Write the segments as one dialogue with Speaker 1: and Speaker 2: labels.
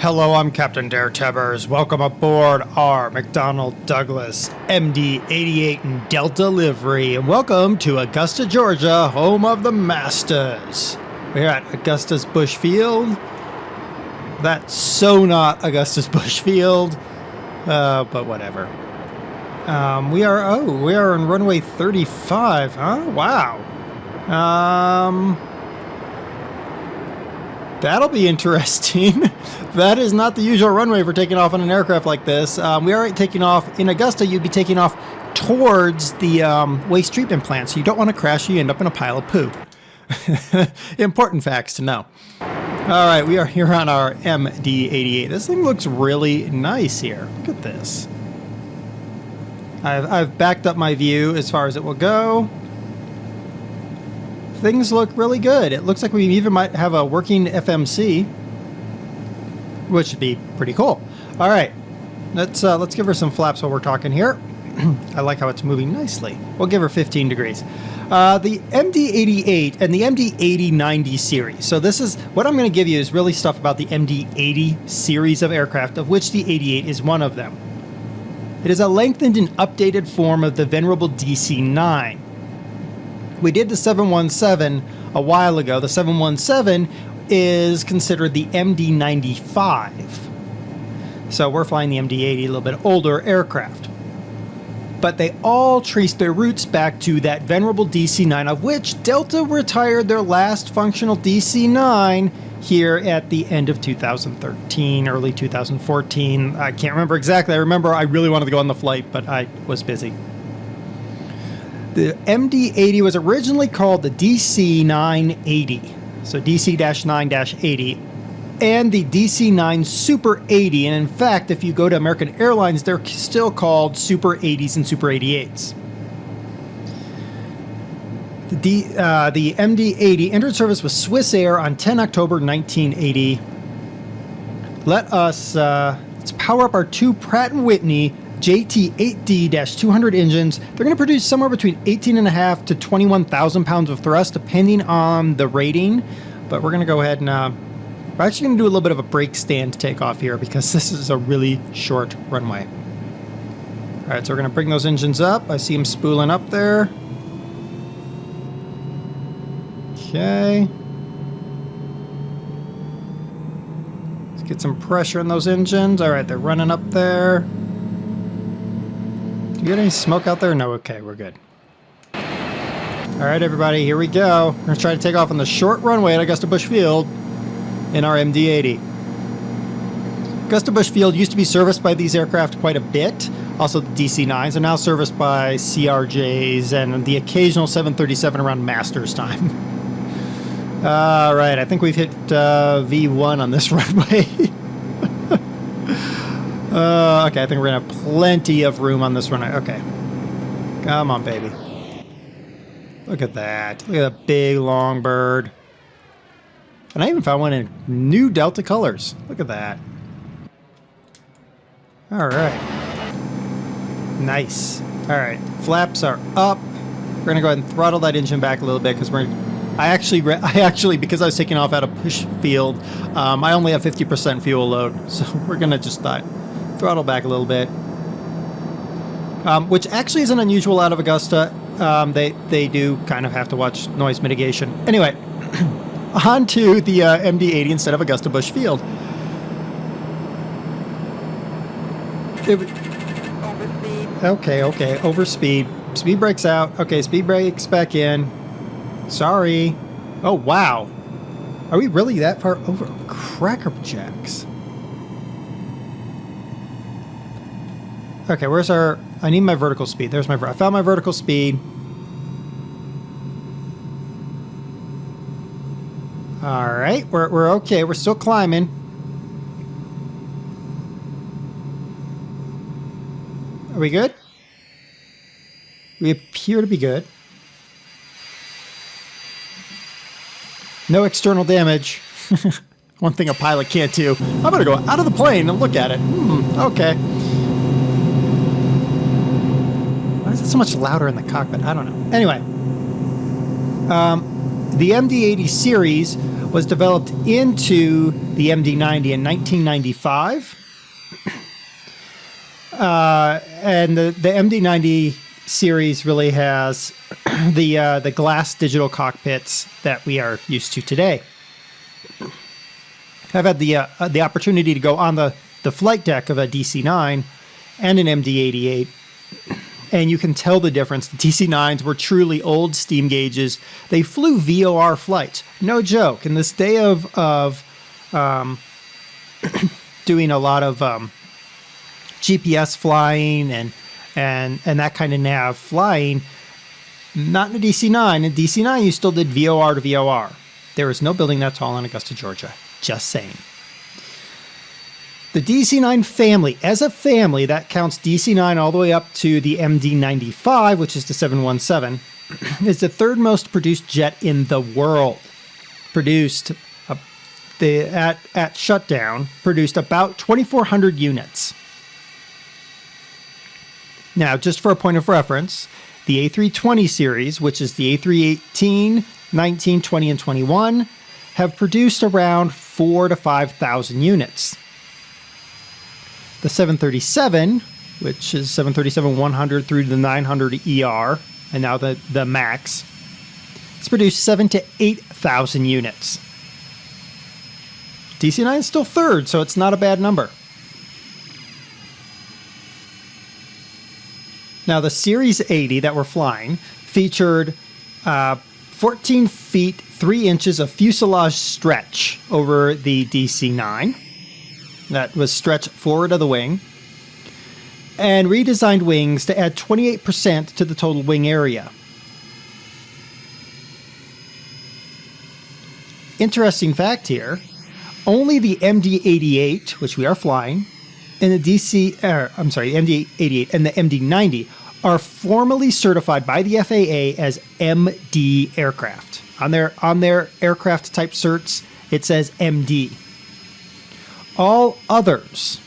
Speaker 1: Hello, I'm Captain DerTebbers. Welcome aboard our McDonnell Douglas MD-88 in Delta livery, and welcome to Augusta, Georgia, home of the Masters. We're at Augusta's Bush Field. That's so not Augusta's Bush Field, but whatever. We are on runway 35, huh? Wow. That'll be interesting. That is not the usual runway for taking off on an aircraft like this. We are taking off in Augusta. You'd be taking off towards the waste treatment plant, so you don't want to crash. You end up in a pile of poo. Important facts to know. All right, we are here on our MD-88. This thing looks really nice here. Look at this. I've backed up my view as far as it will go. Things look really good. It looks like we even might have a working FMC, which would be pretty cool. All right, let's give her some flaps while we're talking here. I like how it's moving nicely. We'll give her 15 degrees. The MD-88 and the MD-80-90 series. So this is what I'm going to give you is really stuff about the MD-80 series of aircraft, of which the 88 is one of them. It is a lengthened and updated form of the venerable DC-9. We did the 717 a while ago. The 717 is considered the MD-95. So we're flying the MD-80, a little bit older aircraft. But they all trace their roots back to that venerable DC-9, of which Delta retired their last functional DC-9 here at the end of 2013, early 2014. I can't remember exactly. I remember I really wanted to go on the flight, but I was busy. The MD-80 was originally called the DC-980, so DC-9-80, and the DC-9 Super 80. And in fact, if you go to American Airlines, they're still called Super 80s and Super 88s. The MD-80 entered service with Swiss Air on 10 October 1980. Let's power up our two Pratt & Whitney JT8D-200 engines. They're going to produce somewhere between 18.5 to 21,000 pounds of thrust, depending on the rating. But we're going to go ahead and we're actually going to do a little bit of a brake stand takeoff here because this is a really short runway. All right, so we're going to bring those engines up. I see them spooling up there. Okay. Let's get some pressure in those engines. All right, they're running up there. You got any smoke out there? No? Okay, we're good. All right, everybody, here we go. We're going to try to take off on the short runway at Augusta Bush Field in our MD-80. Augusta Bush Field used to be serviced by these aircraft quite a bit. Also, the DC-9s are now serviced by CRJs and the occasional 737 around Masters time. All right, I think we've hit V1 on this runway. Okay, I think we're going to have plenty of room on this runway. Okay. Come on, baby. Look at that. Look at that big, long bird. And I even found one in new Delta colors. Look at that. All right. Nice. All right. Flaps are up. We're going to go ahead and throttle that engine back a little bit because I actually, because I was taking off out of Bush Field, I only have 50% fuel load. So we're going to just throttle back a little bit, which actually isn't unusual out of Augusta. They do kind of have to watch noise mitigation. Anyway, on to the MD-80 instead of Augusta Bush Field. Okay, overspeed. Speed brakes out. Okay, speed brakes back in. Sorry. Oh, wow. Are we really that far over? Cracker jacks. Okay, where's our... I need my vertical speed. There's my... I found my vertical speed. All right, we're okay. We're still climbing. Are we good? We appear to be good. No external damage. One thing a pilot can't do. I'm going to go out of the plane and look at it. Okay. Why is it so much louder in the cockpit? I don't know. Anyway. The MD-80 series was developed into the MD-90 in 1995. And the MD-90 series really has the glass digital cockpits that we are used to today. I've had the opportunity to go on the flight deck of a DC-9 and an MD-88, and you can tell the difference. The DC-9s were truly old steam gauges. They flew VOR flights, no joke. In this day of doing a lot of GPS flying and that kind of nav flying, not in a DC-9. In DC-9, you still did VOR to VOR. There is no building that tall in Augusta, Georgia. Just saying. The DC-9 family, as a family, that counts DC-9 all the way up to the MD-95, which is the 717, is the third most produced jet in the world. Produced, at shutdown, produced about 2,400 units. Now, just for a point of reference, the A320 series, which is the A318, 19, 20, and 21, have produced around 4,000 to 5,000 units. The 737, which is 737-100 through the 900 ER, and now the MAX, has produced 7,000 to 8,000 units. DC-9 is still third, so it's not a bad number. Now, the Series 80 that we're flying featured 14 feet 3 inches of fuselage stretch over the DC-9. That was stretched forward of the wing. And redesigned wings to add 28% to the total wing area. Interesting fact here, only the MD-88, which we are flying, and the MD-88 and the MD-90 are formally certified by the FAA as MD aircraft. On their aircraft type certs, it says MD. All others,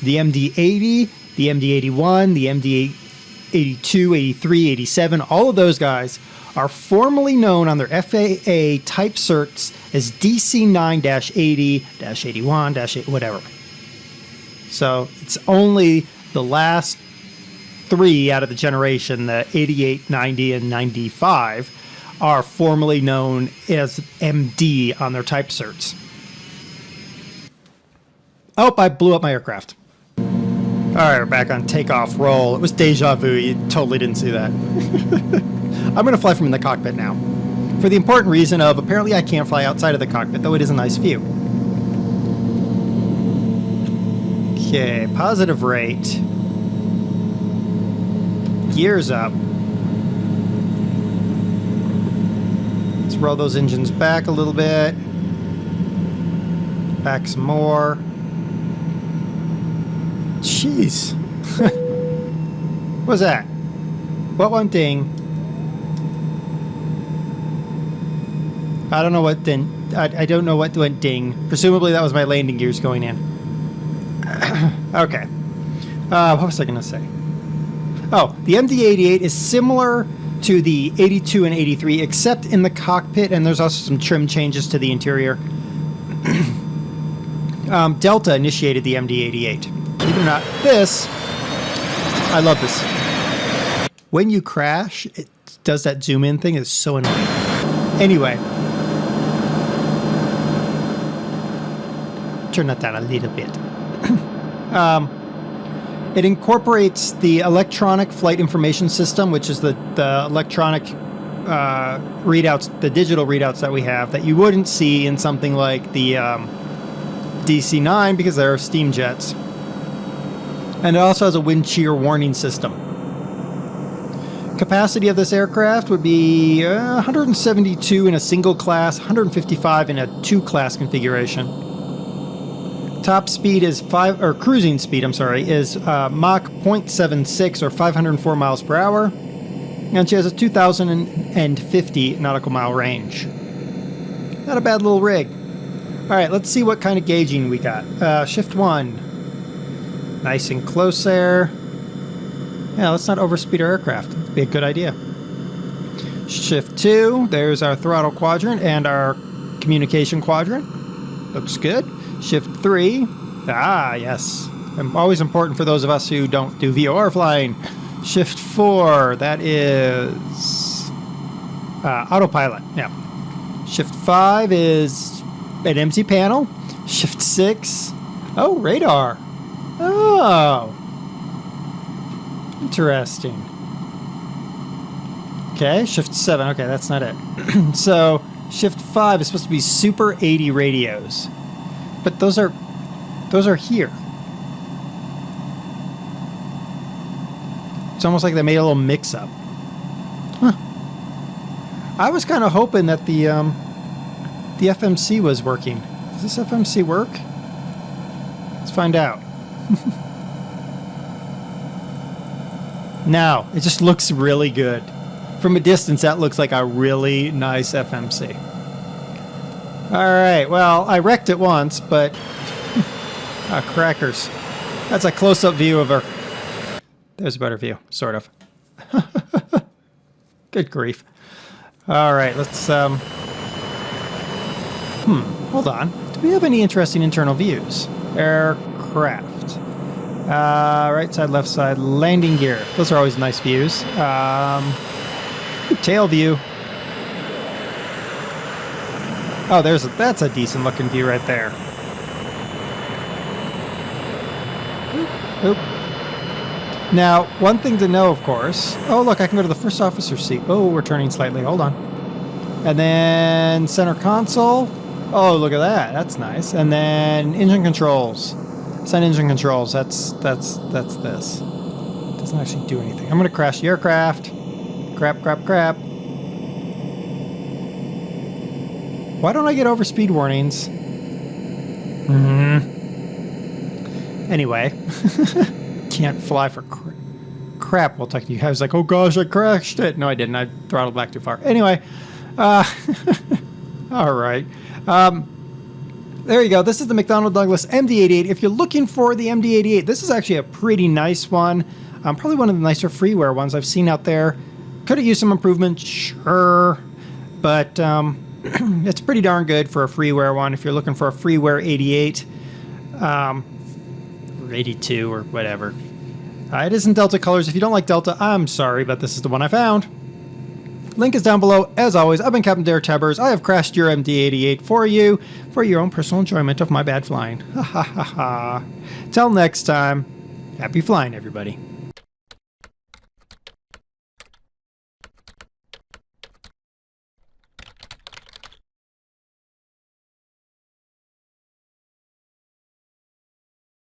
Speaker 1: the MD-80, the MD-81, the MD-82, 83, 87, all of those guys are formally known on their FAA type certs as DC-9-80, 81, whatever. So it's only the last three out of the generation, the 88, 90, and 95, are formally known as MD on their type certs. Oh, I blew up my aircraft. All right, we're back on takeoff roll. It was deja vu. You totally didn't see that. I'm going to fly from the cockpit now. For the important reason of apparently I can't fly outside of the cockpit, though it is a nice view. Okay, positive rate. Gears up. Let's roll those engines back a little bit. Back some more. Jeez. What was that? What one thing? I don't know what then. I don't know what went ding. Presumably that was my landing gears going in. Okay. What was I going to say? Oh, the MD-88 is similar to the 82 and 83, except in the cockpit, and there's also some trim changes to the interior. Delta initiated the MD-88. Believe it or not, this, I love this. When you crash, it does that zoom in thing. It's so annoying. Anyway. Turn that down a little bit. It incorporates the electronic flight information system, which is the electronic readouts, the digital readouts that we have that you wouldn't see in something like the DC-9 because they're steam jets. And it also has a wind shear warning system. Capacity of this aircraft would be 172 in a single class, 155 in a two-class configuration. Top speed is cruising speed, is Mach 0.76 or 504 miles per hour. And she has a 2,050 nautical mile range. Not a bad little rig. All right, let's see what kind of gauging we got. Shift 1. Nice and close there. Yeah, let's not overspeed our aircraft. That'd be a good idea. Shift 2. There's our throttle quadrant and our communication quadrant. Looks good. Shift 3. Ah, yes. Always important for those of us who don't do VOR flying. Shift 4. That is autopilot. Yeah. Shift 5 is an empty panel. Shift 6. Oh, radar. Oh. Interesting. Okay, Shift 7. Okay, that's not it. So, Shift 5 is supposed to be Super 80 radios. But those are here. It's almost like they made a little mix-up. Huh. I was kind of hoping that the FMC was working. Does this FMC work? Let's find out. Now, it just looks really good. From a distance, that looks like a really nice FMC. Alright, well, I wrecked it once, but... crackers. That's a close-up view of her. There's a better view, sort of. Good grief. Alright, let's... hold on. Do we have any interesting internal views? Aircraft. Right side, left side, landing gear. Those are always nice views. Tail view. Oh, that's a decent looking view right there. Oop. Now, one thing to know, of course. Oh, look, I can go to the first officer seat. Oh, we're turning slightly. Hold on. And then center console. Oh, look at that. That's nice. And then engine controls. Assign engine controls. That's this. It doesn't actually do anything. I'm going to crash the aircraft. Crap. Why don't I get overspeed warnings? Anyway. Can't fly for crap. Well, technically, I was like, oh gosh, I crashed it. No, I didn't. I throttled back too far. Anyway. All right. There you go. This is the McDonnell Douglas MD-88. If you're looking for the MD-88, this is actually a pretty nice one. Probably one of the nicer freeware ones I've seen out there. Could have used some improvement, sure. But it's pretty darn good for a freeware one. If you're looking for a freeware 88, or 82 or whatever. It isn't Delta colors. If you don't like Delta, I'm sorry, but this is the one I found. Link is down below. As always, I've been Captain DerTebbers. I have crashed your MD-88 for you, for your own personal enjoyment of my bad flying. Ha ha ha ha. Till next time, happy flying, everybody.